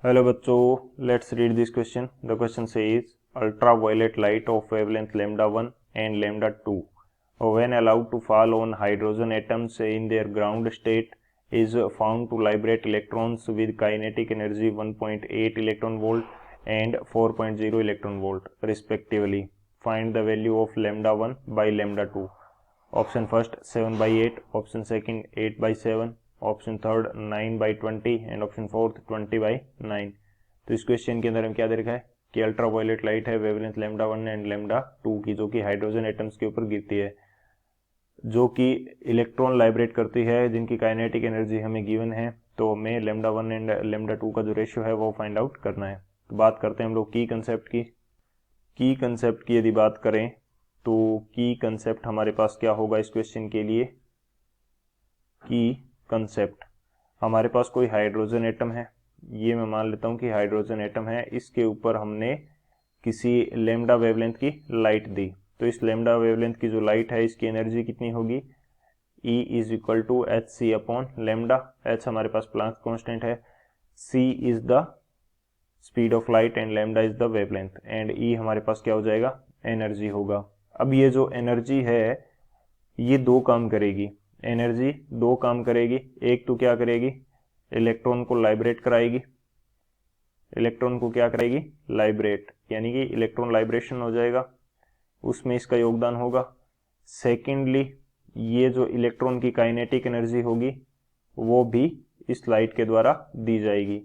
Hello बच्चों, let's read this question. The question says ultraviolet light of wavelength lambda 1 and lambda 2 when allowed to fall on hydrogen atoms in their ground state is found to liberate electrons with kinetic energy 1.8 electron volt and 4.0 electron volt respectively. Find the value of lambda 1 by lambda 2. Option first 7/8, option second 8/7, option third 9/20 and option fourth 20/9. तो इस question के अंदर हम क्या दे रखा है कि ultraviolet light है वेवलेंथ लैम्डा 1 एंड लैम्डा 2 की, जो कि हाइड्रोजन एटम्स के ऊपर गिरती है, जो कि इलेक्ट्रॉन लाइब्रेट करती है, जिनकी काइनेटिक एनर्जी हमें गिवन है. तो हमें लैम्डा 1 एंड लैम्डा 2 का जो रेशियो है वो फाइंड आउट करना है. तो बात करते हैं हम लोग की कंसेप्ट की यदि बात करें तो की कंसेप्ट हमारे पास क्या होगा इस क्वेश्चन के लिए. की कंसेप्ट हमारे पास कोई हाइड्रोजन एटम है, ये मैं मान लेता हूं कि हाइड्रोजन एटम है, इसके ऊपर हमने किसी लैम्डा वेवलेंथ की लाइट दी. तो इस लैम्डा वेवलेंथ की जो लाइट है इसकी एनर्जी कितनी होगी, E is equal to H C upon lambda. H हमारे पास प्लांक कांस्टेंट है, C is the speed of light and lambda is the wavelength, and E हमारे पास क्या हो जाएगा, एनर्जी होगा. अब ये जो एनर्जी है ये दो काम करेगी, एनर्जी दो काम करेगी. एक तो क्या करेगी, इलेक्ट्रॉन को लाइब्रेट कराएगी, इलेक्ट्रॉन को क्या करेगी, लाइब्रेट, यानी कि इलेक्ट्रॉन लाइब्रेशन हो जाएगा, उसमें इसका योगदान होगा. सेकेंडली ये जो इलेक्ट्रॉन की काइनेटिक एनर्जी होगी वो भी इस लाइट के द्वारा दी जाएगी,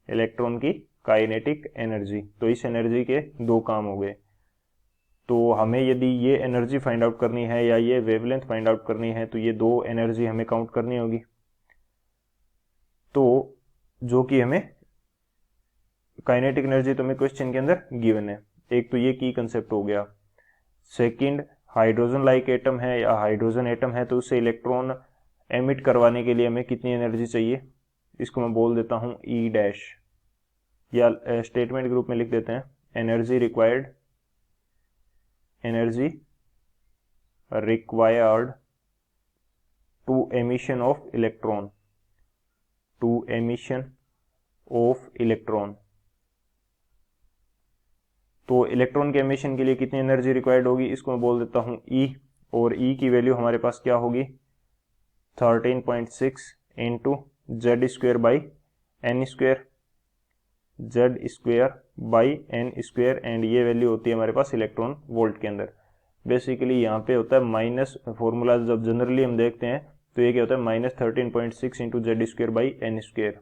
इलेक्ट्रॉन की काइनेटिक एनर्जी. तो इस एनर्जी के दो काम हो गए. तो हमें यदि ये एनर्जी फाइंड आउट करनी है या ये वेवलेंथ फाइंड आउट करनी है तो ये दो एनर्जी हमें काउंट करनी होगी. तो जो कि हमें काइनेटिक एनर्जी तो हमें क्वेश्चन के अंदर गिवन है. एक तो ये की कंसेप्ट हो गया. सेकंड, हाइड्रोजन लाइक एटम है या हाइड्रोजन एटम है तो उससे इलेक्ट्रॉन एमिट करवाने के लिए हमें कितनी एनर्जी चाहिए, इसको मैं बोल देता हूं ई डैश, या स्टेटमेंट ग्रुप में लिख देते हैं energy required to emission of electron, तो इलेक्ट्रॉन के एमिशन के लिए कितनी एनर्जी रिक्वायर्ड होगी, इसको मैं बोल देता हूं E, और E की वैल्यू हमारे पास क्या होगी 13.6 into Z square by N square, Z square by N square, and ये वैल्यू होती है हमारे पास इलेक्ट्रॉन वोल्ट के अंदर. बेसिकली यहाँ पे होता है माइनस, फॉर्मूला जब जनरली हम देखते हैं तो ये क्या होता है -13.6 into Z square by N square.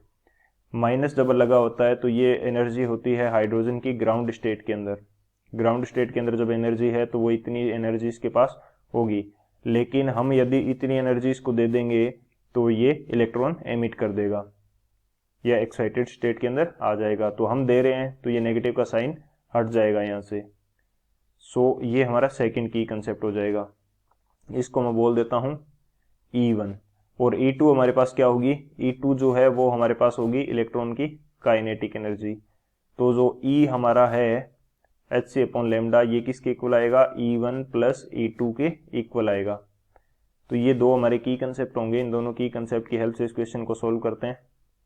Minus double लगा होता है तो ये एनर्जी होती है हाइड्रोजन की ग्राउंड स्टेट के अंदर. ग्राउंड स्टेट के अंदर जब एनर्जी है तो वो इतनी एनर्जी इसके पास होगी, लेकिन हम यदि इतनी एनर्जी इसको दे देंगे तो ये इलेक्ट्रॉन एमिट कर देगा या एक्साइटेड स्टेट के अंदर आ जाएगा. तो हम दे रहे हैं तो ये नेगेटिव का साइन हट जाएगा यहाँ से. सो ये हमारा सेकंड की कंसेप्ट हो जाएगा, इसको मैं बोल देता हूं E1. और E2 हमारे पास क्या होगी, E2 जो है वो हमारे पास होगी इलेक्ट्रॉन की काइनेटिक एनर्जी. तो जो E हमारा है एच सी अपॉन लेमडा, ये किसके इक्वल आएगा, E1 प्लस E2 के इक्वल आएगा. तो ये दो हमारे की कंसेप्ट होंगे, इन दोनों की कंसेप्ट की हेल्प से इस क्वेश्चन को सोल्व करते हैं.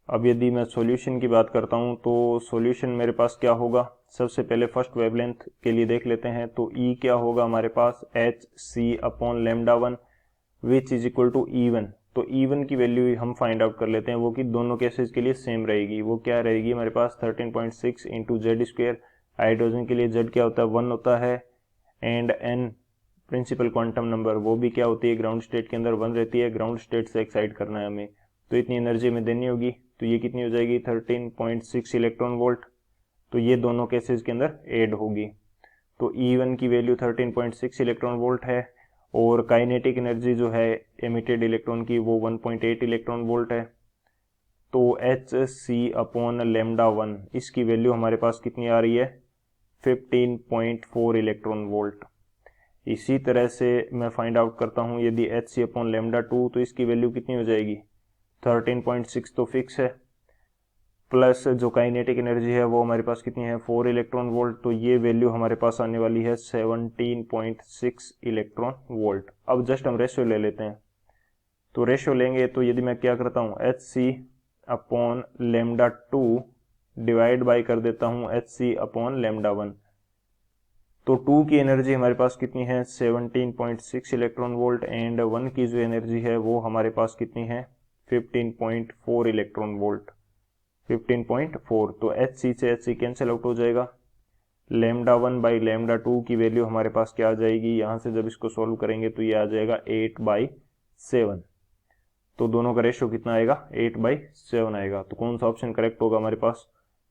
अब यदि मैं सॉल्यूशन की बात करता हूं तो सॉल्यूशन मेरे पास क्या होगा, सबसे पहले फर्स्ट वेवलेंथ के लिए देख लेते हैं. तो E क्या होगा हमारे पास H C upon lambda 1 which is equal to E1. तो E1 की वैल्यू हम फाइंड आउट कर लेते हैं, वो कि दोनों केसेस के लिए सेम रहेगी. वो क्या रहेगी हमारे पास 13.6 इंटू जेड स्क्वेयर, हाइड्रोजन के लिए जेड क्या होता है 1 होता है, and N principal quantum number वो भी क्या होती है ग्राउंड स्टेट के अंदर 1 रहती है. ग्राउंड स्टेट से एक्साइट करना है हमें, तो इतनी एनर्जी हमें देनी होगी. तो ये कितनी हो जाएगी 13.6 इलेक्ट्रॉन वोल्ट. तो ये दोनों केसेस के अंदर ऐड होगी. तो E1 की वैल्यू 13.6 इलेक्ट्रॉन वोल्ट है, और काइनेटिक एनर्जी जो है एमिटेड इलेक्ट्रॉन की वो 1.8 इलेक्ट्रॉन वोल्ट है. तो एच सी अपॉन लेमडा 1 इसकी वैल्यू हमारे पास कितनी आ रही है 15.4 इलेक्ट्रॉन वोल्ट. इसी तरह से मैं फाइंड आउट करता हूं यदि एच सी अपॉन लेमडा 2, तो इसकी वैल्यू कितनी हो जाएगी 13.6 तो फिक्स है, प्लस जो काइनेटिक एनर्जी है वो हमारे पास कितनी है 4 इलेक्ट्रॉन वोल्ट. तो ये वैल्यू हमारे पास आने वाली है 17.6 इलेक्ट्रॉन वोल्ट. अब जस्ट हम रेशियो ले लेते हैं. तो रेशियो लेंगे तो यदि मैं क्या करता हूँ H C upon lambda 2 divide by कर देता हूँ Hc अपॉन λ1। तो 2 की एनर्जी हमारे पास कितनी है 17.6 इलेक्ट्रॉन वोल्ट एंड 1 की जो एनर्जी है वो हमारे पास कितनी है 15.4 इलेक्ट्रॉन वोल्ट, 15.4। तो Hc से Hc कैंसिल आउट हो जाएगा। λ1 बाई λ2 की वैल्यू हमारे पास क्या आ जाएगी, यहाँ से जब इसको सॉल्व करेंगे तो ये आ जाएगा 8/7। तो दोनों का रेशियो कितना आएगा 8/7 आएगा। तो कौन सा ऑप्शन करेक्ट होगा हमारे पास,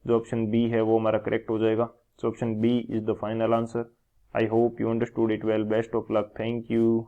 जो ऑप्शन बी है वो हमारा करेक्ट हो जाएगा। So option B is the final answer. I hope you understood it well. Best of luck. Thank you.